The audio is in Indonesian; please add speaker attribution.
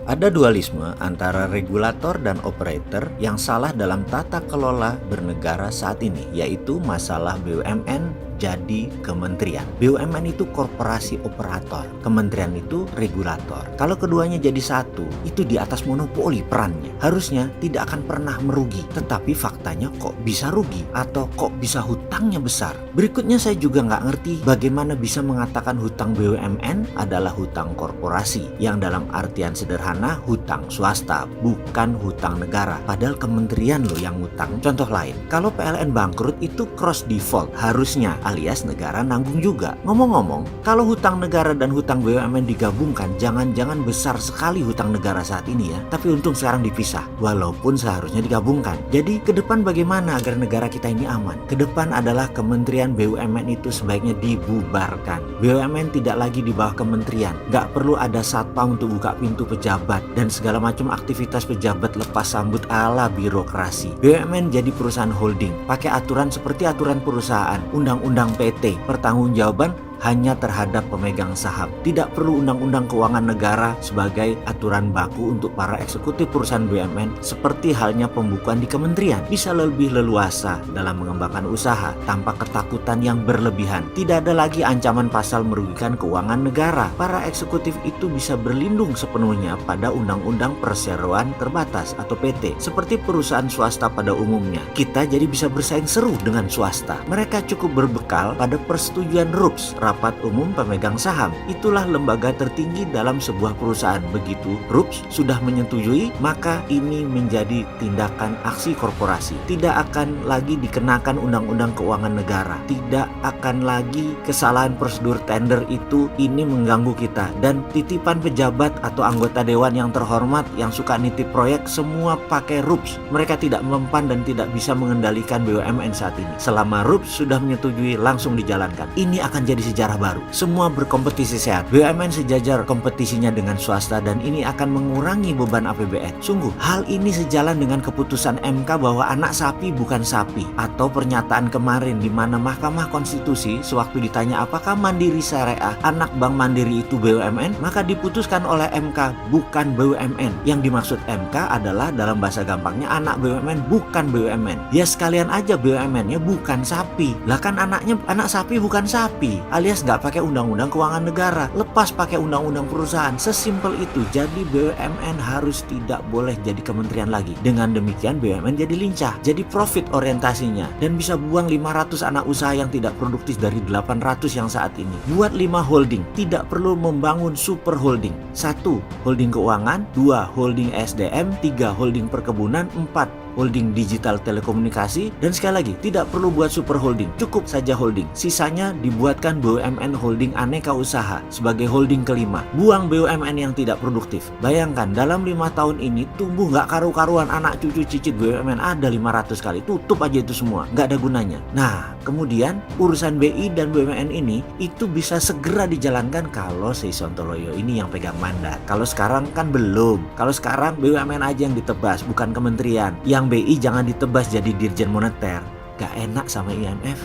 Speaker 1: Ada dualisme antara regulator dan operator yang salah dalam tata kelola bernegara saat ini, yaitu masalah BUMN jadi kementerian. BUMN itu korporasi operator, kementerian itu regulator. Kalau keduanya jadi satu, itu di atas monopoli perannya. Harusnya tidak akan pernah merugi, tetapi faktanya kok bisa rugi atau kok bisa hutangnya besar. Berikutnya saya juga nggak ngerti bagaimana bisa mengatakan hutang BUMN adalah hutang korporasi, yang dalam artian sederhana hutang swasta, bukan hutang negara. Padahal kementerian loh yang hutang. Contoh lain, kalau PLN bangkrut itu cross default harusnya, alias negara nanggung juga. Ngomong-ngomong, kalau hutang negara dan hutang BUMN digabungkan, jangan-jangan besar sekali hutang negara saat ini ya. Tapi untung sekarang dipisah, walaupun seharusnya digabungkan. Jadi ke depan bagaimana agar negara kita ini aman? Ke depan adalah kementerian BUMN itu sebaiknya dibubarkan. BUMN tidak lagi di bawah kementerian. Gak perlu ada satpam untuk buka pintu pejabat dan segala macam aktivitas pejabat lepas sambut ala birokrasi. BUMN jadi perusahaan holding, pakai aturan seperti aturan perusahaan, undang-undang PT, pertanggungjawaban hanya terhadap pemegang saham. Tidak perlu undang-undang keuangan negara sebagai aturan baku untuk para eksekutif perusahaan BUMN, seperti halnya pembukuan di kementerian. Bisa lebih leluasa dalam mengembangkan usaha tanpa ketakutan yang berlebihan. Tidak ada lagi ancaman pasal merugikan keuangan negara. Para eksekutif itu bisa berlindung sepenuhnya pada undang-undang perseroan terbatas atau PT, seperti perusahaan swasta pada umumnya. Kita jadi bisa bersaing seru dengan swasta. Mereka cukup berbekal pada persetujuan RUPS, Rapat Umum Pemegang Saham. Itulah lembaga tertinggi dalam sebuah perusahaan. Begitu RUPS sudah menyetujui, maka ini menjadi tindakan aksi korporasi. Tidak akan lagi dikenakan undang-undang keuangan negara. Tidak akan lagi kesalahan prosedur tender itu ini mengganggu kita. Dan titipan pejabat atau anggota dewan yang terhormat yang suka nitip proyek semua pakai RUPS. Mereka tidak mempan dan tidak bisa mengendalikan BUMN saat ini. Selama RUPS sudah menyetujui, langsung dijalankan. Ini akan jadi sejarah baru. Semua berkompetisi sehat. BUMN sejajar kompetisinya dengan swasta dan ini akan mengurangi beban APBN. Sungguh, hal ini sejalan dengan keputusan MK bahwa anak sapi bukan sapi, atau pernyataan kemarin di mana Mahkamah Konstitusi sewaktu ditanya apakah Mandiri Syariah anak Bank Mandiri itu BUMN, maka diputuskan oleh MK bukan BUMN. Yang dimaksud MK adalah dalam bahasa gampangnya anak BUMN bukan BUMN. Ya sekalian aja BUMN-nya bukan sapi. Lah kan anaknya anak sapi bukan sapi, alias nggak pakai undang-undang keuangan negara, lepas pakai undang-undang perusahaan. Sesimpel itu. Jadi BUMN harus tidak boleh jadi kementerian lagi. Dengan demikian BUMN jadi lincah, jadi profit orientasinya, dan bisa buang 500 anak usaha yang tidak produktif dari 800 yang saat ini. Buat 5 holding, tidak perlu membangun super holding. 1. Holding keuangan, 2. Holding SDM, 3. Holding perkebunan, 4. Holding digital telekomunikasi, dan sekali lagi tidak perlu buat super holding, cukup saja holding. Sisanya dibuatkan BUMN holding aneka usaha sebagai holding kelima. Buang BUMN yang tidak produktif. Bayangkan dalam 5 tahun ini tumbuh nggak karu-karuan, anak cucu cicit BUMN ada 500 kali. Tutup aja itu semua, nggak ada gunanya. Nah kemudian urusan BI dan BUMN ini itu bisa segera dijalankan kalau Sri Sontoloyo ini yang pegang mandat. Kalau sekarang kan belum. Kalau sekarang BUMN aja yang ditebas, bukan kementerian. Yang BI jangan ditebas jadi dirjen moneter. Gak enak sama IMF.